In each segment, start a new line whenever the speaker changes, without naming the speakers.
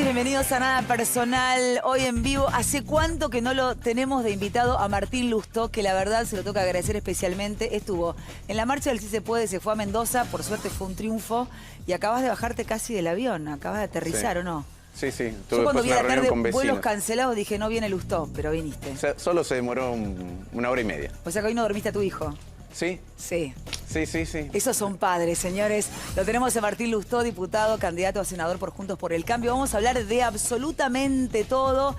bienvenidos a Nada Personal, hoy en vivo. ¿Hace cuánto que no lo tenemos de invitado a Martín Lustó? Que la verdad se lo toca agradecer especialmente. Estuvo en la marcha del Sí Se Puede, se fue a Mendoza, por suerte fue un triunfo. Y acabas de bajarte casi del avión, acabas de aterrizar,
sí.
¿o no?
Sí, sí.
Yo cuando vi a la tarde vuelos
vecinos.
cancelados dije, no viene Lustó, pero viniste.
O sea, solo se demoró una hora y media.
O sea que hoy no dormiste a tu hijo.
¿Sí?
Sí.
Sí.
Esos son padres, señores. Lo tenemos a Martín Lustó, diputado, candidato a senador por Juntos por el Cambio. Vamos a hablar de absolutamente todo.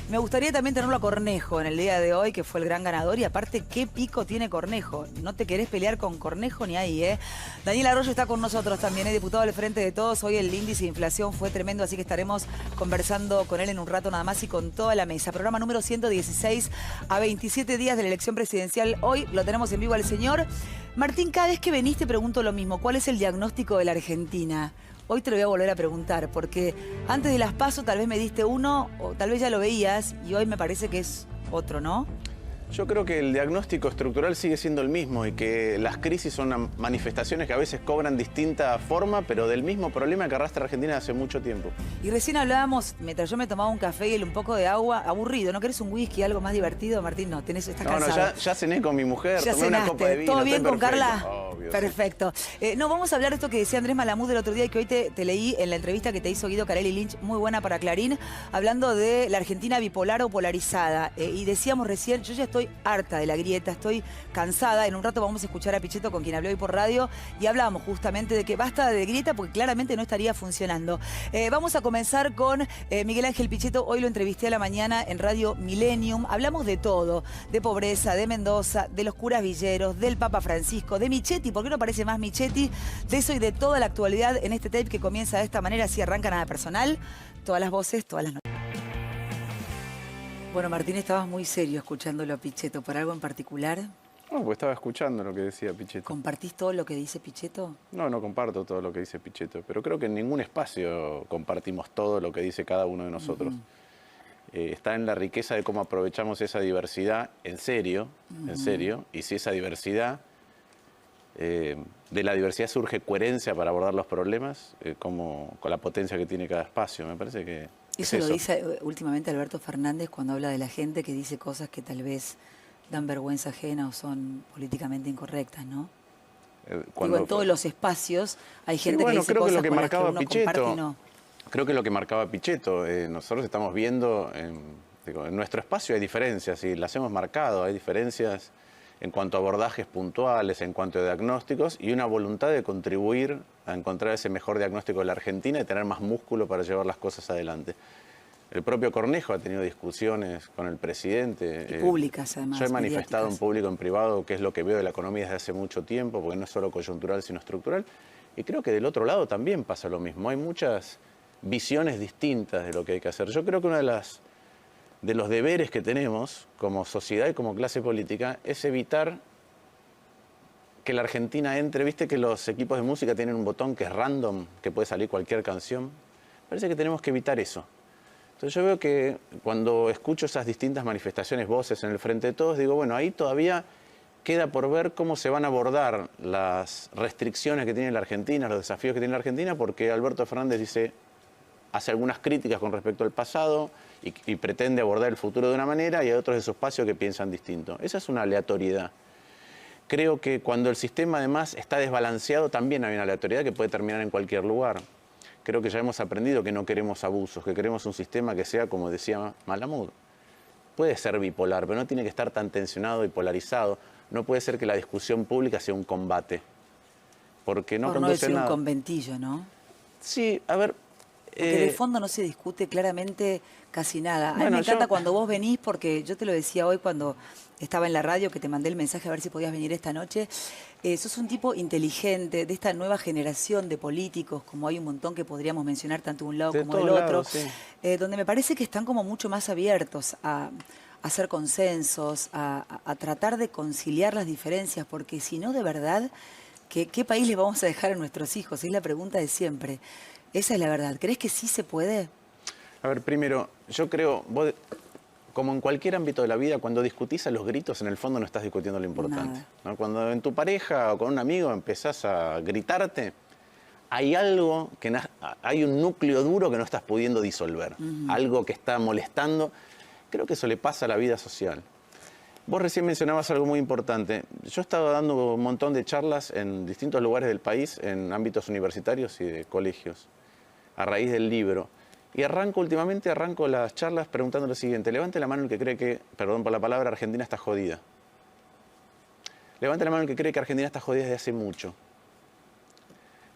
Me gustaría también tenerlo a Cornejo en el día de hoy, que fue el gran ganador. Y aparte, ¿qué pico tiene Cornejo? No te querés pelear con Cornejo ni ahí, ¿eh? Daniel Arroyo está con nosotros también, es diputado del Frente de Todos. Hoy el índice de inflación fue tremendo, así que estaremos conversando con él en un rato nada más y con toda la mesa. Programa número 116, a 27 días de la elección presidencial. Hoy lo tenemos en vivo al señor Martín. Cada vez que venís te pregunto lo mismo. ¿Cuál es el diagnóstico de la Argentina? Hoy te lo voy a volver a preguntar, porque antes de las PASO tal vez me diste uno, o tal vez ya lo veías, y hoy me parece que es otro, ¿no?
Yo creo que el diagnóstico estructural sigue siendo el mismo y que las crisis son manifestaciones que a veces cobran distinta forma, pero del mismo problema que arrastra Argentina hace mucho tiempo.
Y recién hablábamos, mientras yo me tomaba un café y un poco de agua, aburrido. ¿No querés un whisky, algo más divertido, Martín? No, estás cansado.
No, ya cené con mi mujer,
ya
tomé una copa de vino.
¿Todo bien con
perfecto.
Carla?
Obvio,
perfecto.
Sí.
No, vamos a hablar de esto que decía Andrés Malamud el otro día y que hoy te leí en la entrevista que te hizo Guido Carelli Lynch, muy buena para Clarín, hablando de la Argentina bipolar o polarizada. Y decíamos recién, yo ya estoy harta de la grieta, estoy cansada. En un rato vamos a escuchar a Pichetto, con quien hablé hoy por radio, y hablábamos justamente de que basta de grieta porque claramente no estaría funcionando. Vamos a comenzar con Miguel Ángel Pichetto. Hoy lo entrevisté a la mañana en Radio Millennium. Hablamos de todo, de pobreza, de Mendoza, de los curas villeros, del Papa Francisco, de Michetti, ¿por qué no aparece más Michetti? De eso y de toda la actualidad en este tape que comienza de esta manera. Así arranca Nada Personal, todas las voces, todas las noticias. Bueno, Martín, estabas muy serio escuchándolo a Pichetto. ¿Por algo en particular?
No, pues estaba escuchando lo que decía Pichetto.
¿Compartís todo lo que dice Pichetto?
No comparto todo lo que dice Pichetto, pero creo que en ningún espacio compartimos todo lo que dice cada uno de nosotros. Está en la riqueza de cómo aprovechamos esa diversidad en serio, y si esa diversidad, de la diversidad surge coherencia para abordar los problemas, como con la potencia que tiene cada espacio. Me parece que
Eso lo dice últimamente Alberto Fernández cuando habla de la gente que dice cosas que tal vez dan vergüenza ajena o son políticamente incorrectas, ¿no? Digo, en todos los espacios hay gente que dice cosas con las que uno comparte y no.
Creo que lo que marcaba Pichetto, nosotros estamos viendo, en nuestro espacio hay diferencias y las hemos marcado, hay diferencias en cuanto a abordajes puntuales, en cuanto a diagnósticos y una voluntad de contribuir a encontrar ese mejor diagnóstico de la Argentina y tener más músculo para llevar las cosas adelante. El propio Cornejo ha tenido discusiones con el presidente.
Y públicas, además.
Yo he manifestado en público, en privado, qué es lo que veo de la economía desde hace mucho tiempo, porque no es solo coyuntural, sino estructural. Y creo que del otro lado también pasa lo mismo. Hay muchas visiones distintas de lo que hay que hacer. Yo creo que uno de los deberes que tenemos como sociedad y como clase política es evitar que la Argentina entre. Viste que los equipos de música tienen un botón que es random, que puede salir cualquier canción. Parece que tenemos que evitar eso. Entonces yo veo que cuando escucho esas distintas manifestaciones, voces en el Frente de Todos, digo, bueno, ahí todavía queda por ver cómo se van a abordar las restricciones que tiene la Argentina, los desafíos que tiene la Argentina, porque Alberto Fernández hace algunas críticas con respecto al pasado y pretende abordar el futuro de una manera, y hay otros de su espacio que piensan distinto. Esa es una aleatoriedad. Creo que cuando el sistema además está desbalanceado también hay una aleatoriedad que puede terminar en cualquier lugar. Creo que ya hemos aprendido que no queremos abusos, que queremos un sistema que sea, como decía Malamud, puede ser bipolar, pero no tiene que estar tan tensionado y polarizado. No puede ser que la discusión pública sea un combate, porque no conduce a nada.
Un conventillo, ¿no?
Sí, a ver...
Porque de fondo no se discute claramente casi nada. A mí me encanta cuando vos venís, porque yo te lo decía hoy cuando estaba en la radio, que te mandé el mensaje a ver si podías venir esta noche. Sos un tipo inteligente, de esta nueva generación de políticos, como hay un montón que podríamos mencionar tanto de un lado como del otro, sí. Donde me parece que están como mucho más abiertos a hacer consensos, a tratar de conciliar las diferencias, porque si no, de verdad, ¿qué país les vamos a dejar a nuestros hijos? Es la pregunta de siempre. Esa es la verdad. ¿Crees que sí se puede?
A ver, primero, yo creo, vos, como en cualquier ámbito de la vida, cuando discutís a los gritos, en el fondo no estás discutiendo lo importante, ¿no? Cuando en tu pareja o con un amigo empezás a gritarte, hay algo, hay un núcleo duro que no estás pudiendo disolver, algo que está molestando. Creo que eso le pasa a la vida social. Vos recién mencionabas algo muy importante. Yo he estado dando un montón de charlas en distintos lugares del país, en ámbitos universitarios y de colegios, a raíz del libro. Y últimamente arranco las charlas preguntando lo siguiente: levante la mano el que cree que, perdón por la palabra, Argentina está jodida. Levante la mano el que cree que Argentina está jodida desde hace mucho.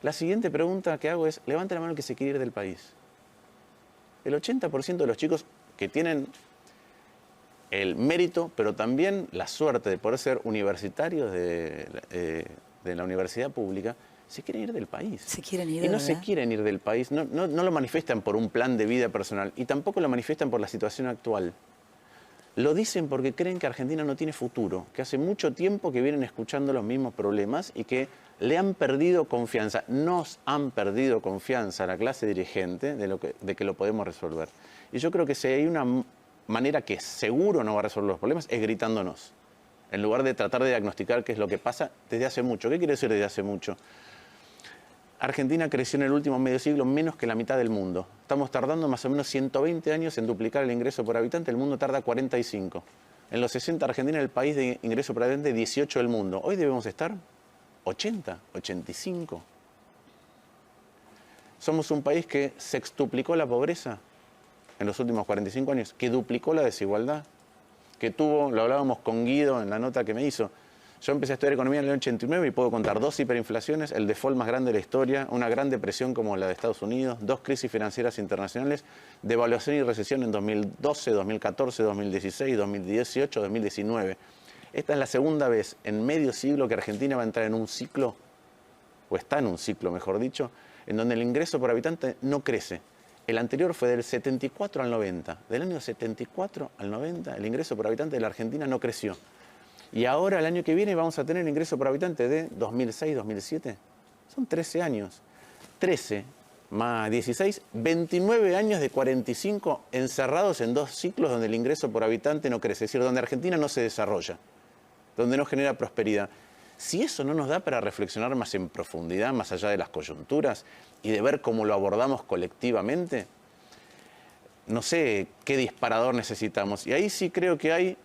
La siguiente pregunta que hago es: levante la mano el que se quiere ir del país. El 80% de los chicos que tienen el mérito, pero también la suerte de poder ser universitarios de la universidad pública, se quieren ir del país.
Se quieren ir,
y no
¿verdad?
se quieren ir del país, no lo manifiestan por un plan de vida personal y tampoco lo manifiestan por la situación actual. Lo dicen porque creen que Argentina no tiene futuro, que hace mucho tiempo que vienen escuchando los mismos problemas y que le han perdido confianza. Nos han perdido confianza a la clase dirigente de que lo podemos resolver. Y yo creo que si hay una manera que seguro no va a resolver los problemas, es gritándonos, en lugar de tratar de diagnosticar qué es lo que pasa desde hace mucho. ¿Qué quiere decir desde hace mucho? Argentina creció en el último medio siglo menos que la mitad del mundo. Estamos tardando más o menos 120 años en duplicar el ingreso por habitante, el mundo tarda 45. En los 60 Argentina era el país de ingreso por habitante 18 del mundo. Hoy debemos estar 80, 85. Somos un país que sextuplicó la pobreza en los últimos 45 años, que duplicó la desigualdad, que tuvo, lo hablábamos con Guido en la nota que me hizo. Yo empecé a estudiar economía en el año 89 y puedo contar 2 hiperinflaciones, el default más grande de la historia, una gran depresión como la de Estados Unidos, 2 crisis financieras internacionales, devaluación y recesión en 2012, 2014, 2016, 2018, 2019. Esta es la segunda vez en medio siglo que Argentina va a entrar en un ciclo, o está en un ciclo, mejor dicho, en donde el ingreso por habitante no crece. El anterior fue del 74 al 90. Del año 74 al 90, el ingreso por habitante de la Argentina no creció. Y ahora, el año que viene, vamos a tener el ingreso por habitante de 2006-2007. Son 13 años. 13 más 16, 29 años de 45 encerrados en 2 ciclos donde el ingreso por habitante no crece. Es decir, donde Argentina no se desarrolla, donde no genera prosperidad. Si eso no nos da para reflexionar más en profundidad, más allá de las coyunturas, y de ver cómo lo abordamos colectivamente, no sé qué disparador necesitamos. Y ahí sí creo que hay,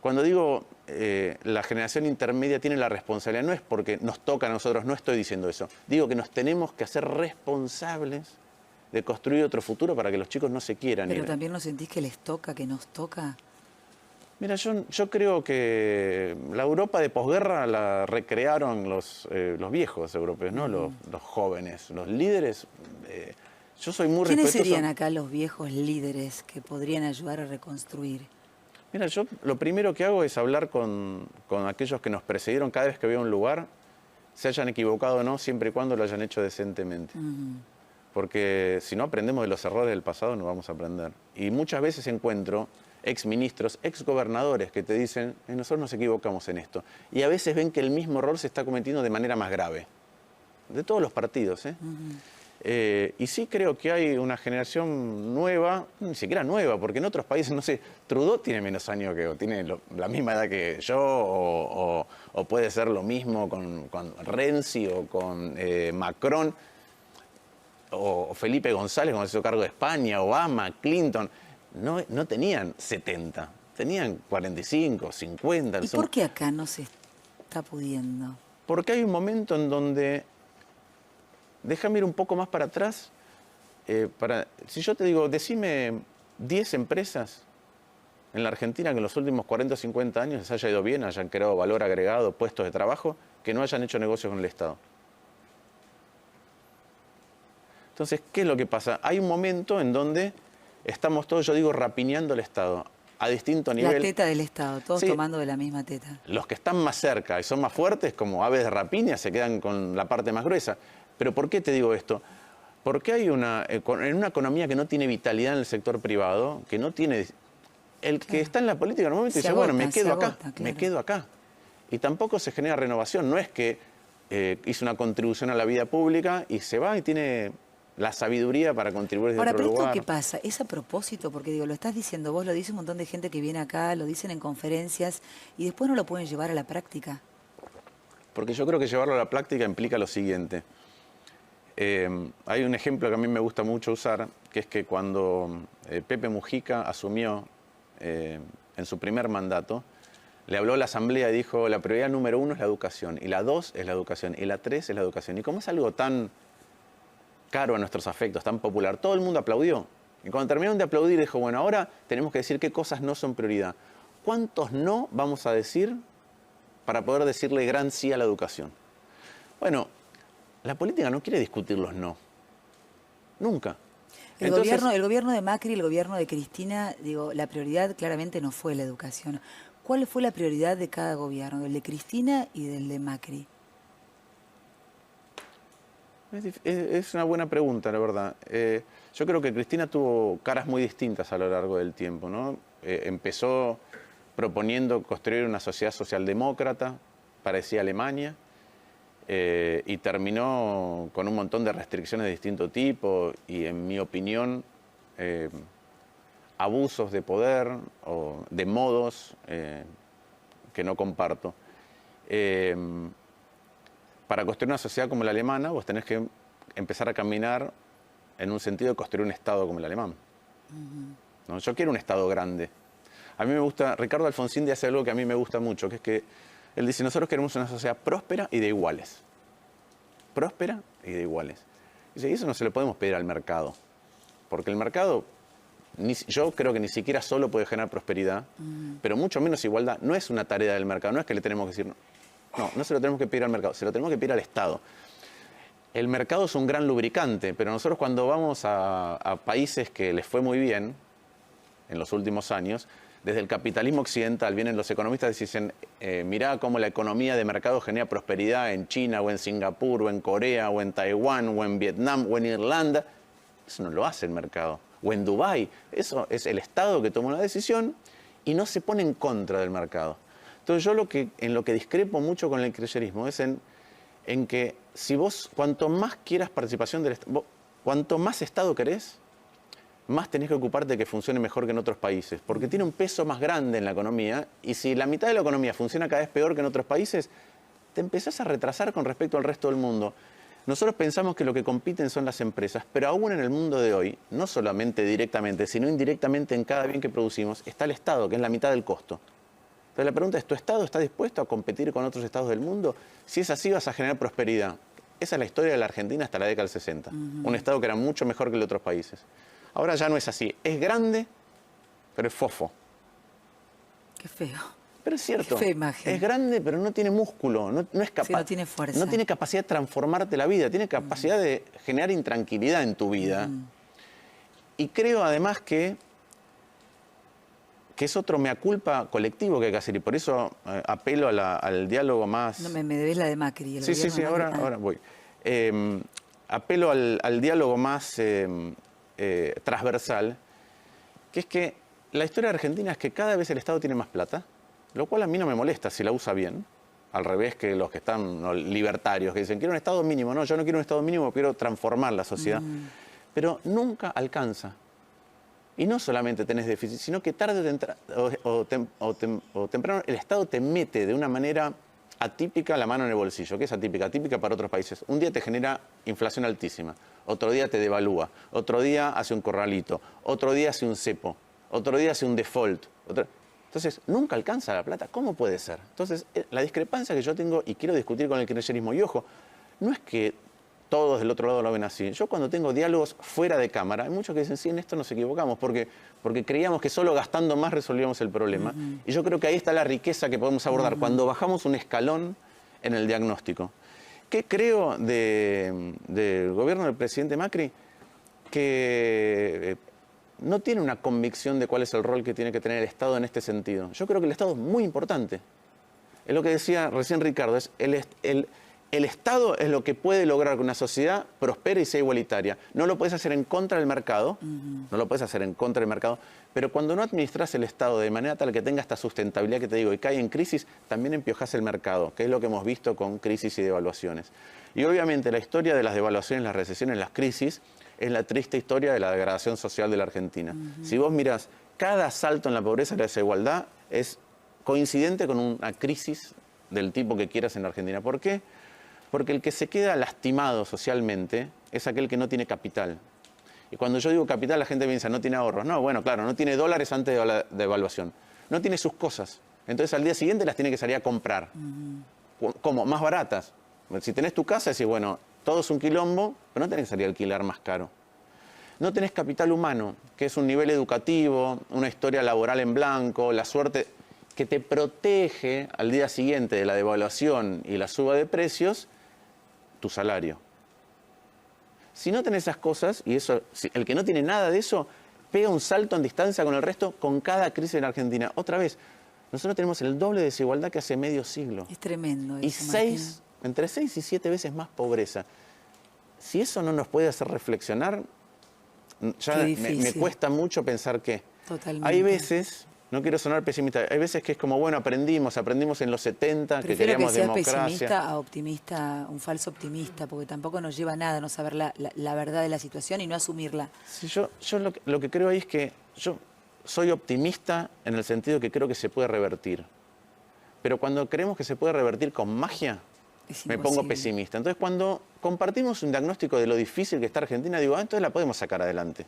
cuando digo la generación intermedia tiene la responsabilidad, no es porque nos toca a nosotros, no estoy diciendo eso. Digo que nos tenemos que hacer responsables de construir otro futuro para que los chicos no se quieran ir.
Pero también no sentís que les toca, que nos toca.
Mira, yo creo que la Europa de posguerra la recrearon los viejos europeos, no los jóvenes, los líderes. Yo soy muy respetuoso.
¿Quiénes serían acá los viejos líderes que podrían ayudar a reconstruir?
Mira, yo lo primero que hago es hablar con aquellos que nos precedieron cada vez que voy a un lugar, se hayan equivocado o no, siempre y cuando lo hayan hecho decentemente. Porque si no aprendemos de los errores del pasado, no vamos a aprender. Y muchas veces encuentro exministros, exgobernadores que te dicen: nosotros nos equivocamos en esto. Y a veces ven que el mismo error se está cometiendo de manera más grave. De todos los partidos, ¿eh? Y sí creo que hay una generación nueva, ni siquiera nueva, porque en otros países, no sé, Trudeau tiene menos años que, o tiene la misma edad que yo, o puede ser lo mismo con Renzi o con Macron, o Felipe González cuando se hizo cargo de España, Obama, Clinton. No tenían 70, tenían 45, 50.
¿Y por qué acá no se está pudiendo?
Porque hay un momento en donde, déjame ir un poco más para atrás, si yo te digo, decime 10 empresas en la Argentina que en los últimos 40 o 50 años les haya ido bien, hayan creado valor agregado, puestos de trabajo, que no hayan hecho negocios con el Estado. Entonces, ¿qué es lo que pasa? Hay un momento en donde estamos todos, yo digo, rapiñando el Estado a distinto nivel.
La teta del Estado, todos
sí,
tomando de la misma teta.
Los que están más cerca y son más fuertes, como aves de rapiña, se quedan con la parte más gruesa. ¿Pero por qué te digo esto? Porque hay en una economía que no tiene vitalidad en el sector privado, que no tiene... El que está en la política normalmente dice, bueno, me quedo acá, me quedo acá. Y tampoco se genera renovación. No es que hizo una contribución a la vida pública y se va y tiene la sabiduría para contribuir desde otro lugar.
Ahora, pero ¿esto qué pasa? ¿Es a propósito? Porque digo, lo estás diciendo vos, lo dice un montón de gente que viene acá, lo dicen en conferencias y después no lo pueden llevar a la práctica.
Porque yo creo que llevarlo a la práctica implica lo siguiente. Hay un ejemplo que a mí me gusta mucho usar, que es que cuando Pepe Mujica asumió en su primer mandato, le habló a la Asamblea y dijo, la prioridad número 1 es la educación, y la 2 es la educación, y la 3 es la educación. Y como es algo tan caro a nuestros afectos, tan popular, todo el mundo aplaudió. Y cuando terminaron de aplaudir, dijo, bueno, ahora tenemos que decir qué cosas no son prioridad. ¿Cuántos no vamos a decir para poder decirle gran sí a la educación? Bueno, la política no quiere discutir los no. Nunca.
El gobierno de Macri, el gobierno de Cristina, digo, la prioridad claramente no fue la educación. ¿Cuál fue la prioridad de cada gobierno, del de Cristina y del de Macri?
Es una buena pregunta, la verdad. Yo creo que Cristina tuvo caras muy distintas a lo largo del tiempo, ¿no? Empezó proponiendo construir una sociedad socialdemócrata, parecía Alemania, y terminó con un montón de restricciones de distinto tipo y, en mi opinión, abusos de poder o de modos que no comparto. Para construir una sociedad como la alemana, vos tenés que empezar a caminar en un sentido de construir un Estado como el alemán. ¿No? Yo quiero un Estado grande. A mí me gusta, Ricardo Alfonsín dice algo que a mí me gusta mucho, que es que él dice, nosotros queremos una sociedad próspera y de iguales. Próspera y de iguales. Dice, y eso no se lo podemos pedir al mercado, porque el mercado, yo creo que ni siquiera solo puede generar prosperidad, pero mucho menos igualdad. No es una tarea del mercado, no es que le tenemos que decir, no se lo tenemos que pedir al mercado, se lo tenemos que pedir al Estado. El mercado es un gran lubricante, pero nosotros cuando vamos a países que les fue muy bien en los últimos años, desde el capitalismo occidental vienen los economistas y dicen, mirá cómo la economía de mercado genera prosperidad en China o en Singapur o en Corea o en Taiwán o en Vietnam o en Irlanda. Eso no lo hace el mercado. O en Dubái. Eso es el Estado que toma una decisión y no se pone en contra del mercado. Entonces yo en lo que discrepo mucho con el kirchnerismo es en que si vos, cuanto más quieras participación del Estado, cuanto más Estado querés, más tenés que ocuparte de que funcione mejor que en otros países, porque tiene un peso más grande en la economía, y si la mitad de la economía funciona cada vez peor que en otros países, te empezás a retrasar con respecto al resto del mundo. Nosotros pensamos que lo que compiten son las empresas, pero aún en el mundo de hoy, no solamente directamente, sino indirectamente en cada bien que producimos, está el Estado, que es la mitad del costo. Entonces la pregunta es, ¿tu Estado está dispuesto a competir con otros estados del mundo? Si es así, vas a generar prosperidad. Esa es la historia de la Argentina hasta la década del 60. Un Estado que era mucho mejor que el de otros países. Ahora ya no es así. Es grande, pero es fofo.
Qué feo.
Pero es cierto.
Qué fea imagen.
Es grande, pero no tiene músculo, no es capaz.
Sí, no tiene fuerza.
No tiene capacidad de transformarte la vida, tiene capacidad de generar intranquilidad en tu vida. Y creo además que es otro mea culpa colectivo que hay que hacer. Y por eso apelo al diálogo más...
No, me debes la de Macri.
Sí, ahora voy. Apelo al diálogo más transversal, que es que la historia argentina es que cada vez el Estado tiene más plata, lo cual a mí no me molesta si la usa bien, al revés que los que están libertarios, que dicen, quiero un Estado mínimo. No, yo no quiero un Estado mínimo, quiero transformar la sociedad. Pero nunca alcanza. Y no solamente tenés déficit, sino que tarde o temprano el Estado te mete de una manera atípica la mano en el bolsillo. ¿Qué es atípica? Atípica para otros países. Un día te genera inflación altísima, otro día te devalúa, otro día hace un corralito, otro día hace un cepo, otro día hace un default. Entonces, nunca alcanza la plata. ¿Cómo puede ser? Entonces, la discrepancia que yo tengo y quiero discutir con el kirchnerismo, y ojo, no es que todos del otro lado lo ven así. Yo cuando tengo diálogos fuera de cámara, hay muchos que dicen, sí, en esto nos equivocamos, porque creíamos que solo gastando más resolvíamos el problema. Y yo creo que ahí está la riqueza que podemos abordar, cuando bajamos un escalón en el diagnóstico. ¿Qué creo del gobierno del presidente Macri? Que no tiene una convicción de cuál es el rol que tiene que tener el Estado en este sentido. Yo creo que el Estado es muy importante. Es lo que decía recién Ricardo, es el Estado es lo que puede lograr que una sociedad prospere y sea igualitaria. No lo puedes hacer en contra del mercado, pero cuando no administras el Estado de manera tal que tenga esta sustentabilidad que te digo y cae en crisis, también empiojas el mercado, que es lo que hemos visto con crisis y devaluaciones. Y obviamente la historia de las devaluaciones, las recesiones, las crisis, es la triste historia de la degradación social de la Argentina. Si vos mirás, cada salto en la pobreza y la desigualdad es coincidente con una crisis del tipo que quieras en la Argentina. ¿Por qué? Porque el que se queda lastimado socialmente es aquel que no tiene capital. Y cuando yo digo capital, la gente piensa, no tiene ahorros. No, bueno, claro, no tiene dólares antes de la devaluación. No tiene sus cosas. Entonces al día siguiente las tiene que salir a comprar. ¿Cómo? Más baratas. Si tenés tu casa, decís, bueno, todo es un quilombo, pero no tenés que salir a alquilar más caro. No tenés capital humano, que es un nivel educativo, una historia laboral en blanco, la suerte que te protege al día siguiente de la devaluación y la suba de precios, tu salario. Si no tenés esas cosas, y eso, el que no tiene nada de eso, pega un salto en distancia con el resto con cada crisis en Argentina. Otra vez, nosotros tenemos el doble de desigualdad que hace medio siglo.
Es tremendo
Y
eso, Martín.
entre 6 y 7 veces más pobreza. Si eso no nos puede hacer reflexionar, ya me cuesta mucho pensar que
Totalmente.
hay veces, no quiero sonar pesimista, hay veces que es como, bueno, aprendimos en los 70 que queríamos
que seas
democracia.
pesimista a optimista, un falso optimista, porque tampoco nos lleva a nada no saber la verdad de la situación y no asumirla.
Sí, yo lo que creo ahí es que yo soy optimista en el sentido que creo que se puede revertir. Pero cuando creemos que se puede revertir con magia, me pongo pesimista. Entonces, cuando compartimos un diagnóstico de lo difícil que está Argentina, digo, entonces la podemos sacar adelante.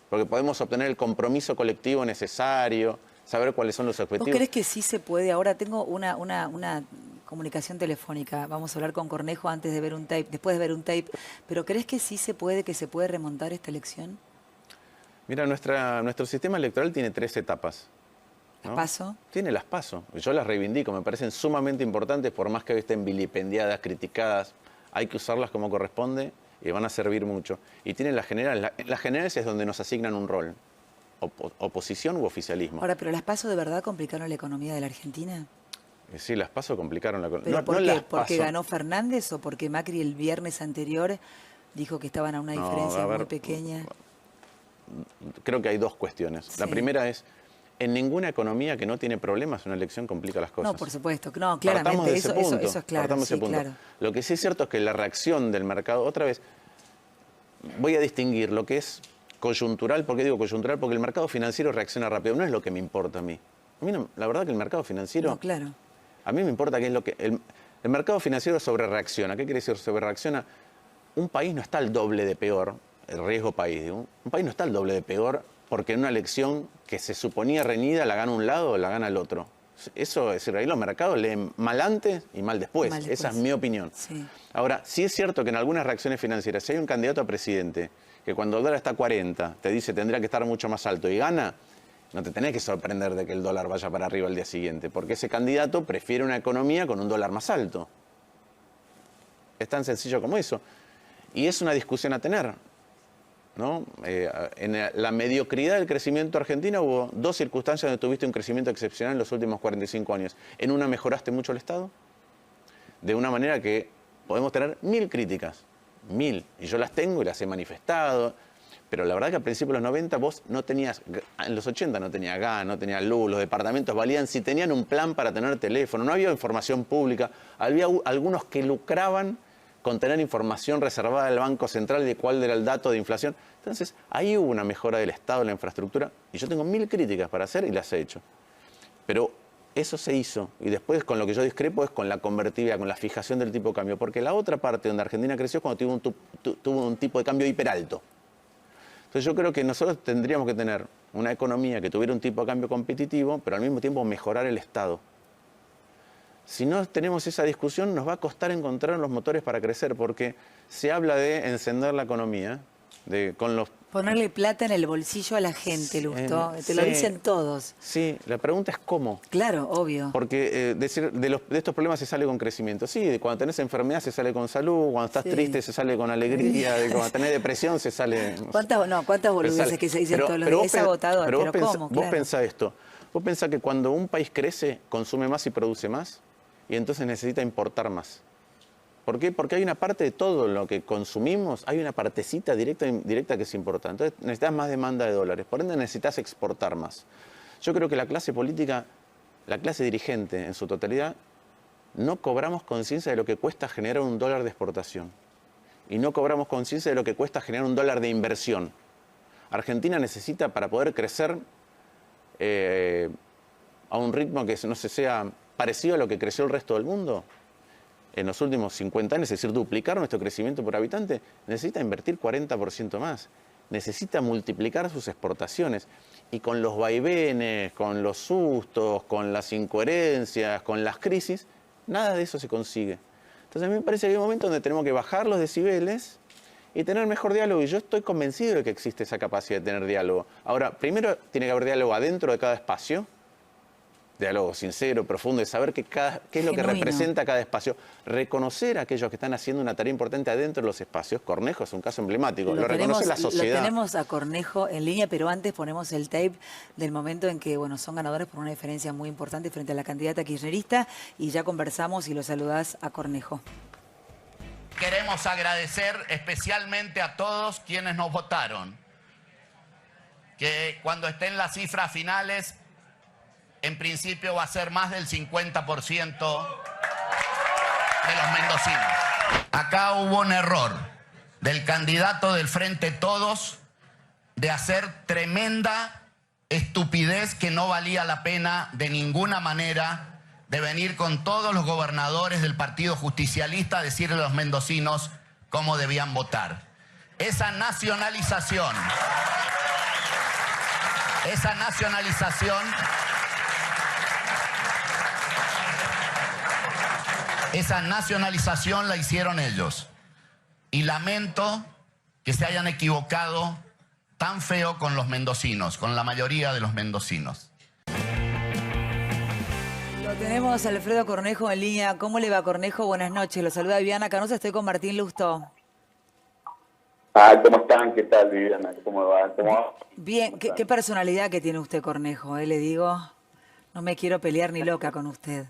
Porque podemos obtener el compromiso colectivo necesario, saber cuáles son los objetivos.
¿Vos crees que sí se puede? Ahora tengo una comunicación telefónica. Vamos a hablar con Cornejo antes de ver un tape, después de ver un tape. ¿Pero crees que sí se puede, que se puede remontar esta elección?
Mira, nuestro sistema electoral tiene 3 etapas. ¿no?
¿Las PASO?
Tiene las PASO. Yo las reivindico, me parecen sumamente importantes, por más que hoy estén vilipendiadas, criticadas. Hay que usarlas como corresponde y van a servir mucho. Y tienen las generales. Las generales es donde nos asignan un rol. Oposición u oficialismo.
Ahora, ¿pero las PASO de verdad complicaron la economía de la Argentina?
Sí, las PASO complicaron la economía.
¿Pero por qué? ¿Porque ganó Fernández o porque Macri el viernes anterior dijo que estaban a una diferencia muy pequeña?
Creo que hay 2 cuestiones.
Sí.
La primera es, en ninguna economía que no tiene problemas, una elección complica las cosas.
No, por supuesto. No, claramente, eso es claro. Sí, claro.
Lo que sí es cierto es que la reacción del mercado, otra vez, voy a distinguir lo que es coyuntural. ¿Por qué digo coyuntural? Porque el mercado financiero reacciona rápido. No es lo que me importa a mí. A mí no, la verdad que el mercado financiero...
No, claro.
A mí me importa qué es lo que... El mercado financiero sobrereacciona. ¿Qué quiere decir sobrereacciona? Un país no está al doble de peor, el riesgo país, digo. Un país no está al doble de peor porque en una elección que se suponía reñida la gana un lado o la gana el otro. Eso es decir, ahí los mercados leen mal antes y mal después. Esa es mi opinión.
Sí.
Ahora, sí es cierto que en algunas reacciones financieras, si hay un candidato a presidente que cuando el dólar está a 40 te dice tendría que estar mucho más alto y gana, no te tenés que sorprender de que el dólar vaya para arriba al día siguiente, porque ese candidato prefiere una economía con un dólar más alto. Es tan sencillo como eso. Y es una discusión a tener, ¿no? En la mediocridad del crecimiento argentino hubo 2 circunstancias donde tuviste un crecimiento excepcional en los últimos 45 años. En una mejoraste mucho el Estado, de una manera que podemos tener 1000 críticas, 1000, y yo las tengo y las he manifestado, pero la verdad que al principio de los 90 vos no tenías, en los 80 no tenía gas, no tenía luz, los departamentos valían, si tenían un plan para tener teléfono, no había información pública, había algunos que lucraban con tener información reservada del Banco Central de cuál era el dato de inflación. Entonces, ahí hubo una mejora del Estado, de la infraestructura, y yo tengo 1000 críticas para hacer y las he hecho. Pero eso se hizo, y después con lo que yo discrepo es con la convertibilidad, con la fijación del tipo de cambio, porque la otra parte donde Argentina creció es cuando tuvo un tipo de cambio hiperalto. Entonces yo creo que nosotros tendríamos que tener una economía que tuviera un tipo de cambio competitivo, pero al mismo tiempo mejorar el Estado. Si no tenemos esa discusión, nos va a costar encontrar los motores para crecer, porque se habla de encender la economía, con los...
Ponerle plata en el bolsillo a la gente, Lustó. Te lo dicen todos.
Sí, la pregunta es cómo.
Claro, obvio.
Porque decir de estos problemas se sale con crecimiento. Sí, cuando tenés enfermedad se sale con salud, cuando estás triste se sale con alegría, cuando tenés depresión se sale...
¿Cuántas boludeces que se dicen todos los días? Es agotador, pero ¿cómo?
Vos pensás esto. Vos pensás que cuando un país crece, consume más y produce más, y entonces necesita importar más. ¿Por qué? Porque hay una parte de todo lo que consumimos, hay una partecita directa que es importante. Entonces necesitas más demanda de dólares, por ende necesitas exportar más. Yo creo que la clase política, la clase dirigente en su totalidad, no cobramos conciencia de lo que cuesta generar un dólar de exportación. Y no cobramos conciencia de lo que cuesta generar un dólar de inversión. Argentina necesita, para poder crecer a un ritmo que no se sea parecido a lo que creció el resto del mundo, en los últimos 50 años, es decir, duplicar nuestro crecimiento por habitante, necesita invertir 40% más, necesita multiplicar sus exportaciones. Y con los vaivenes, con los sustos, con las incoherencias, con las crisis, nada de eso se consigue. Entonces a mí me parece que hay un momento donde tenemos que bajar los decibeles y tener mejor diálogo. Y yo estoy convencido de que existe esa capacidad de tener diálogo. Ahora, primero tiene que haber diálogo adentro de cada espacio, diálogo sincero, profundo, de saber qué es lo que representa cada espacio. Reconocer a aquellos que están haciendo una tarea importante adentro de los espacios. Cornejo es un caso emblemático. Lo reconoce la sociedad.
Lo tenemos a Cornejo en línea, pero antes ponemos el tape del momento en que son ganadores por una diferencia muy importante frente a la candidata kirchnerista, y ya conversamos y lo saludás a Cornejo.
Queremos agradecer especialmente a todos quienes nos votaron, que cuando estén las cifras finales, en principio va a ser más del 50% de los mendocinos. Acá hubo un error del candidato del Frente Todos de hacer tremenda estupidez que no valía la pena de ninguna manera, de venir con todos los gobernadores del Partido Justicialista a decirle a los mendocinos cómo debían votar. Esa nacionalización la hicieron ellos. Y lamento que se hayan equivocado tan feo con los mendocinos, con la mayoría de los mendocinos.
Lo tenemos a Alfredo Cornejo en línea. ¿Cómo le va, Cornejo? Buenas noches. Lo saluda Viviana Canosa. Estoy con Martín Lustó.
¿Cómo están? ¿Qué tal, Viviana? ¿Cómo va?
Bien. ¿Qué personalidad que tiene usted, Cornejo? Le digo, no me quiero pelear ni loca con usted.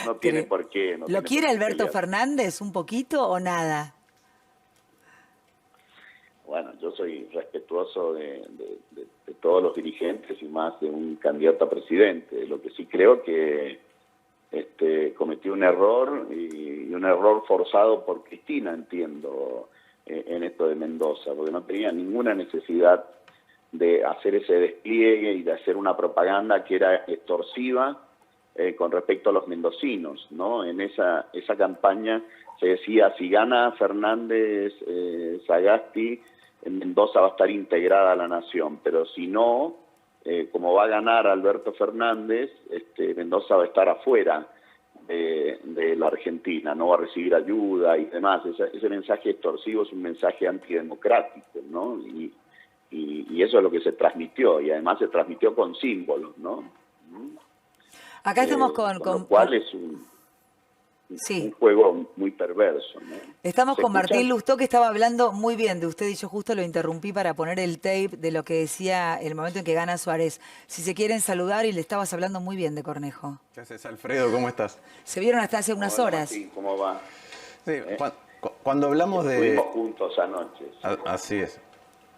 No tiene por qué.
¿Lo quiere Alberto Fernández un poquito o nada?
Bueno, yo soy respetuoso de todos los dirigentes y más de un candidato a presidente. Lo que sí creo que cometió un error, y un error forzado por Cristina, entiendo, en esto de Mendoza, porque no tenía ninguna necesidad de hacer ese despliegue y de hacer una propaganda que era extorsiva con respecto a los mendocinos, ¿no? En esa campaña se decía, si gana Fernández, Sagasti, en Mendoza va a estar integrada a la nación, pero si no, como va a ganar Alberto Fernández, Mendoza va a estar afuera de la Argentina, no va a recibir ayuda y demás. Ese mensaje extorsivo es un mensaje antidemocrático, ¿no? Y eso es lo que se transmitió, y además se transmitió con símbolos, ¿no?
Acá estamos con
lo cual es un juego muy perverso, ¿no?
Estamos con Martín Lustó, que estaba hablando muy bien de usted, y yo justo lo interrumpí para poner el tape de lo que decía el momento en que gana Suárez. Si se quieren saludar, y le estabas hablando muy bien de Cornejo.
¿Qué haces, Alfredo? ¿Cómo estás?
Se vieron hasta hace unas horas.
Martín, ¿cómo va?
Sí, cuando hablamos
Estuvimos juntos anoche.
Así es.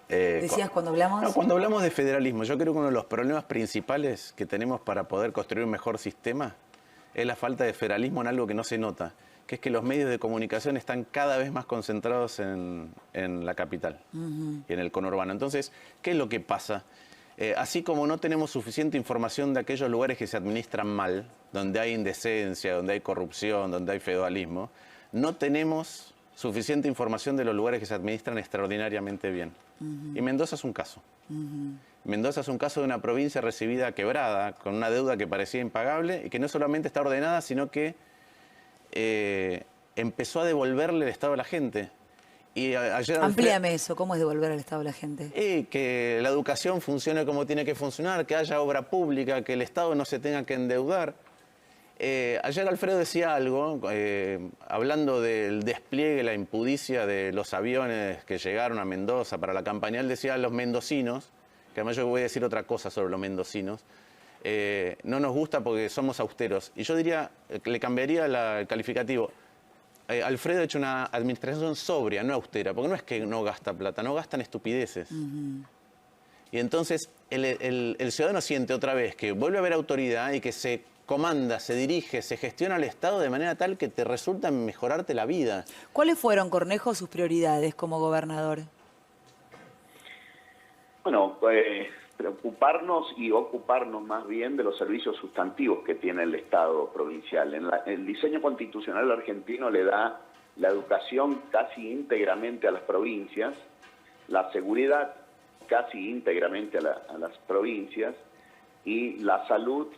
Decías, cuando hablamos...
No, cuando hablamos de federalismo, yo creo que uno de los problemas principales que tenemos para poder construir un mejor sistema es la falta de federalismo en algo que no se nota, que es que los medios de comunicación están cada vez más concentrados en la capital y en el conurbano. Entonces, ¿qué es lo que pasa? Así como no tenemos suficiente información de aquellos lugares que se administran mal, donde hay indecencia, donde hay corrupción, donde hay feudalismo, no tenemos suficiente información de los lugares que se administran extraordinariamente bien. Y Mendoza es un caso. Mendoza es un caso de una provincia recibida quebrada, con una deuda que parecía impagable y que no solamente está ordenada, sino que empezó a devolverle el Estado a la gente. Y
amplíame eso, ¿cómo es devolver el Estado a la gente?
Que la educación funcione como tiene que funcionar, que haya obra pública, que el Estado no se tenga que endeudar. Ayer Alfredo decía algo, hablando del despliegue, la impudicia de los aviones que llegaron a Mendoza para la campaña. Él decía a los mendocinos, que además yo voy a decir otra cosa sobre los mendocinos, no nos gusta porque somos austeros. Y yo diría, le cambiaría el calificativo. Alfredo ha hecho una administración sobria, no austera, porque no es que no gasta plata, no gastan estupideces. Y entonces el ciudadano siente otra vez que vuelve a haber autoridad y que se comanda, se dirige, se gestiona el Estado de manera tal que te resulta mejorarte la vida.
¿Cuáles fueron, Cornejo, sus prioridades como gobernador?
Bueno, preocuparnos y ocuparnos más bien de los servicios sustantivos que tiene el Estado provincial. El diseño constitucional argentino le da la educación casi íntegramente a las provincias, la seguridad casi íntegramente a las provincias y la salud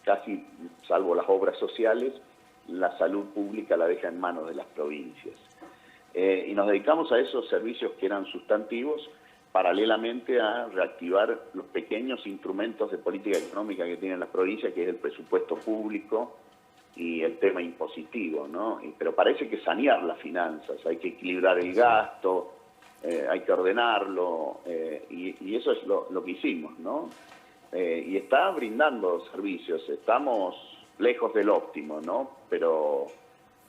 casi, salvo las obras sociales, la salud pública la deja en manos de las provincias. Y nos dedicamos a esos servicios que eran sustantivos, paralelamente a reactivar los pequeños instrumentos de política económica que tienen las provincias, que es el presupuesto público y el tema impositivo, ¿no? Pero parece que sanear las finanzas, hay que equilibrar el gasto, hay que ordenarlo, y eso es lo que hicimos, ¿no? Y está brindando servicios, estamos lejos del óptimo, ¿no? Pero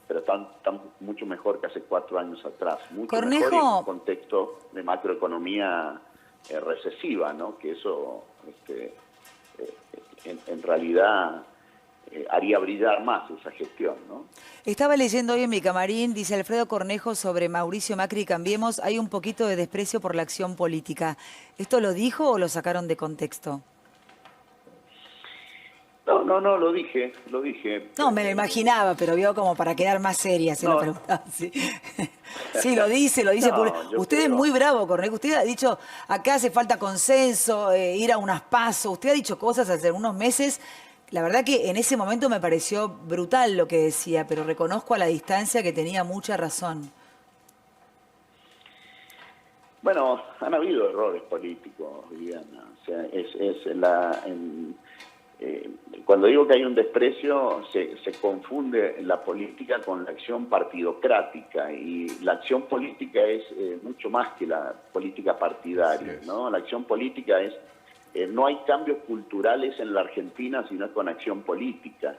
están mucho mejor que hace 4 años atrás, mucho
Cornejo,
mejor en un contexto de macroeconomía recesiva, ¿no? Que eso en realidad haría brillar más esa gestión, ¿no?
estaba leyendo hoy en mi camarín, dice Alfredo Cornejo sobre Mauricio Macri y Cambiemos, hay un poquito de desprecio por la acción política. ¿Esto lo dijo o lo sacaron de contexto?
No, lo dije.
No, me lo imaginaba, pero vio como para quedar más seria, se lo preguntaba. Sí. Sí, lo dice. Usted es muy bravo, Cornejo. Usted ha dicho, acá hace falta consenso, ir a unas pasos. Usted ha dicho cosas hace unos meses. La verdad que en ese momento me pareció brutal lo que decía, pero reconozco a la distancia que tenía mucha razón.
Bueno, han habido errores políticos, Viviana. O sea, cuando digo que hay un desprecio, se confunde la política con la acción partidocrática, y la acción política es mucho más que la política partidaria, ¿no? La acción política es, no hay cambios culturales en la Argentina si no es con acción política.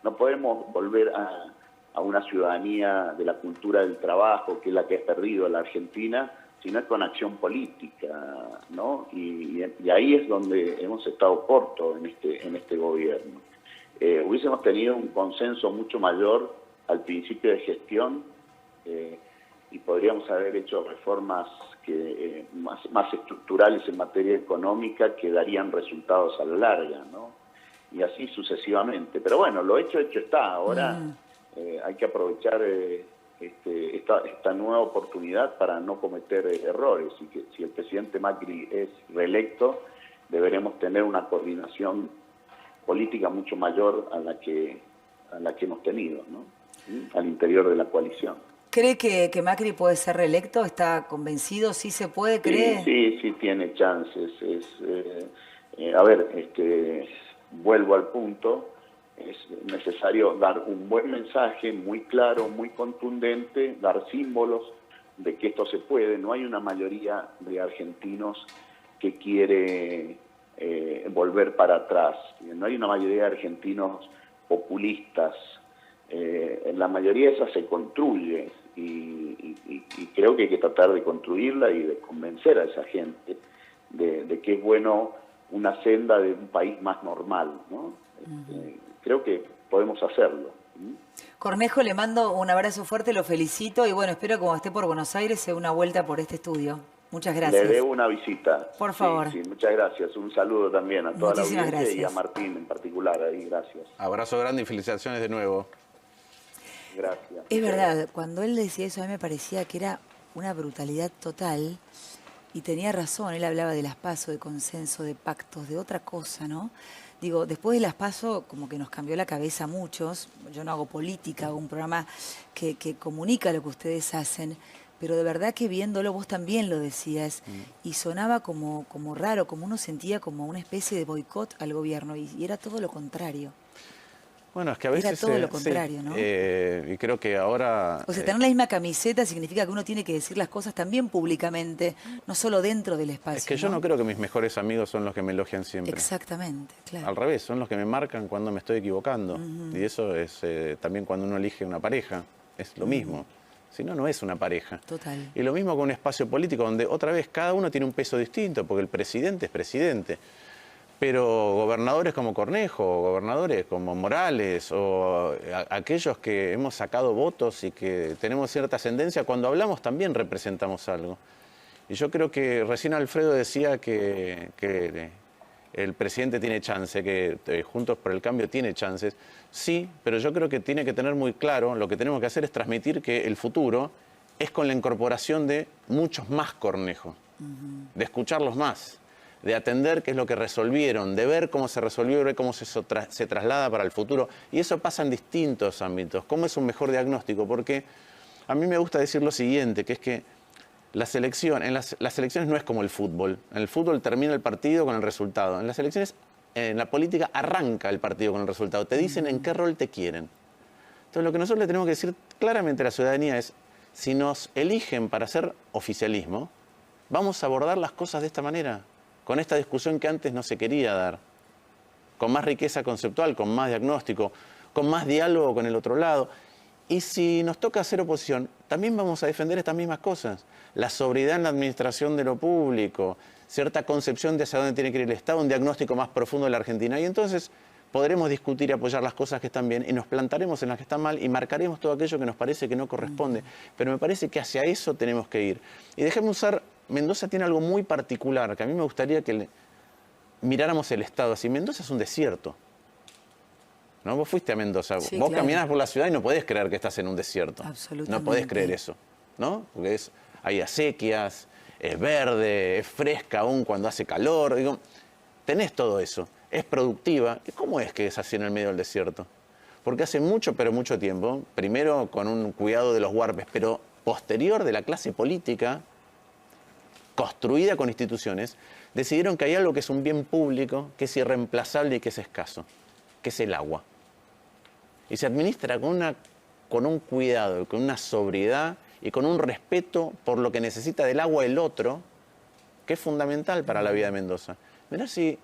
No podemos volver a una ciudadanía de la cultura del trabajo, que es la que ha perdido la Argentina, sino es con acción política, ¿no? Y ahí es donde hemos estado cortos en este gobierno. Hubiésemos tenido un consenso mucho mayor al principio de gestión, y podríamos haber hecho reformas más estructurales en materia económica que darían resultados a la larga, ¿no? Y así sucesivamente. Pero bueno, lo hecho está. Ahora hay que aprovechar esta nueva oportunidad para no cometer errores, y que si el presidente Macri es reelecto, deberemos tener una coordinación política mucho mayor a la que hemos tenido, ¿no? Al interior de la coalición.
¿Cree que Macri puede ser reelecto? ¿Está convencido? ¿Sí se puede? ¿Cree?
Sí tiene chances. Vuelvo al punto. Es necesario dar un buen mensaje, muy claro, muy contundente, dar símbolos de que esto se puede. No hay una mayoría de argentinos que quiere volver para atrás. No hay una mayoría de argentinos populistas. La mayoría de esas se construye, y creo que hay que tratar de construirla y de convencer a esa gente de que es bueno una senda de un país más normal, ¿no? Creo que podemos hacerlo.
Cornejo, le mando un abrazo fuerte, lo felicito y bueno, espero que cuando esté por Buenos Aires se dé una vuelta por este estudio. Muchas gracias.
Le debo una visita.
Por favor.
Sí, muchas gracias. Un saludo también a toda
Muchísimas
la audiencia,
gracias.
y a Martín en particular ahí. Gracias.
Abrazo grande y felicitaciones de nuevo.
Gracias.
Es verdad, cuando él decía eso a mí me parecía que era una brutalidad total y tenía razón. Él hablaba de las PASO, de consenso, de pactos, de otra cosa, ¿no? Digo, después de las PASO como que nos cambió la cabeza a muchos. Yo no hago política, hago un programa que comunica lo que ustedes hacen, pero de verdad que viéndolo, vos también lo decías, y sonaba como raro, como uno sentía como una especie de boicot al gobierno, y era todo lo contrario.
Bueno, es que a veces...
Era todo lo contrario, ¿no?
Y creo que ahora...
O sea, tener la misma camiseta significa que uno tiene que decir las cosas también públicamente, no solo dentro del espacio.
Es que yo no creo que mis mejores amigos son los que me elogian siempre.
Exactamente, claro.
Al revés, son los que me marcan cuando me estoy equivocando. Y eso es también cuando uno elige una pareja, es lo mismo. Si no, no es una pareja.
Total.
Y lo mismo con un espacio político donde otra vez cada uno tiene un peso distinto, porque el presidente es presidente. Pero gobernadores como Cornejo, gobernadores como Morales, o aquellos que hemos sacado votos y que tenemos cierta ascendencia, cuando hablamos también representamos algo. Y yo creo que recién Alfredo decía que el presidente tiene chance, que Juntos por el Cambio tiene chances. Sí, pero yo creo que tiene que tener muy claro, lo que tenemos que hacer es transmitir que el futuro es con la incorporación de muchos más Cornejo, de escucharlos más, de atender qué es lo que resolvieron, de ver cómo se resolvió, de ver cómo se traslada para el futuro. Y eso pasa en distintos ámbitos. ¿Cómo es un mejor diagnóstico? Porque a mí me gusta decir lo siguiente, que es que las elecciones no es como el fútbol. En el fútbol termina el partido con el resultado. En las elecciones, en la política, arranca el partido con el resultado. Te dicen en qué rol te quieren. Entonces, lo que nosotros le tenemos que decir claramente a la ciudadanía es, si nos eligen para hacer oficialismo, vamos a abordar las cosas de esta manera, con esta discusión que antes no se quería dar, con más riqueza conceptual, con más diagnóstico, con más diálogo con el otro lado. Y si nos toca hacer oposición, también vamos a defender estas mismas cosas. La sobriedad en la administración de lo público, cierta concepción de hacia dónde tiene que ir el Estado, un diagnóstico más profundo de la Argentina. Y entonces podremos discutir y apoyar las cosas que están bien y nos plantaremos en las que están mal y marcaremos todo aquello que nos parece que no corresponde. Pero me parece que hacia eso tenemos que ir. Y déjeme usar, Mendoza tiene algo muy particular, que a mí me gustaría que miráramos el Estado así. Mendoza es un desierto. ¿No? Vos fuiste a Mendoza,
sí,
vos
claro.
caminás por la ciudad y no podés creer que estás en un desierto.
Absolutamente.
No podés creer eso, ¿no? Porque hay acequias, es verde, es fresca aún cuando hace calor. Digo, tenés todo eso, es productiva. ¿Y cómo es que es así en el medio del desierto? Porque hace mucho, pero mucho tiempo, primero con un cuidado de los huarpes, pero posterior de la clase política, construida con instituciones, decidieron que hay algo que es un bien público, que es irreemplazable y que es escaso, que es el agua. Y se administra con un cuidado, con una sobriedad y con un respeto por lo que necesita del agua el otro, que es fundamental para la vida de Mendoza. Mirá si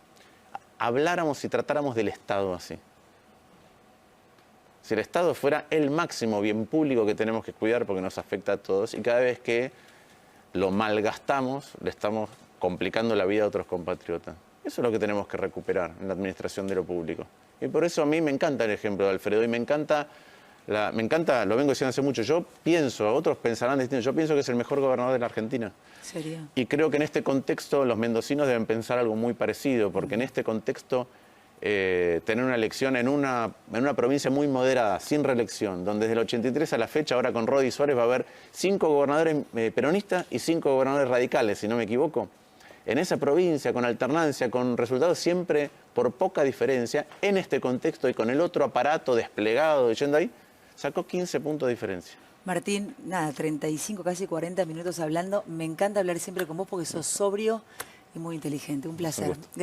habláramos y tratáramos del Estado así. Si el Estado fuera el máximo bien público que tenemos que cuidar porque nos afecta a todos y cada vez que lo malgastamos, le estamos complicando la vida a otros compatriotas. Eso es lo que tenemos que recuperar en la administración de lo público. Y por eso a mí me encanta el ejemplo de Alfredo y me encanta, lo vengo diciendo hace mucho, yo pienso, otros pensarán distinto, yo pienso que es el mejor gobernador de la Argentina.
¿Sería?
Y creo que en este contexto los mendocinos deben pensar algo muy parecido, porque en este contexto tener una elección en una provincia muy moderada, sin reelección, donde desde el 83 a la fecha, ahora con Rodi Suárez va a haber 5 gobernadores peronistas y 5 gobernadores radicales, si no me equivoco. En esa provincia, con alternancia, con resultados siempre por poca diferencia, en este contexto y con el otro aparato desplegado yendo ahí, sacó 15 puntos de diferencia.
Martín, nada, 35, casi 40 minutos hablando. Me encanta hablar siempre con vos porque sos sobrio y muy inteligente. Un placer.
Un gusto.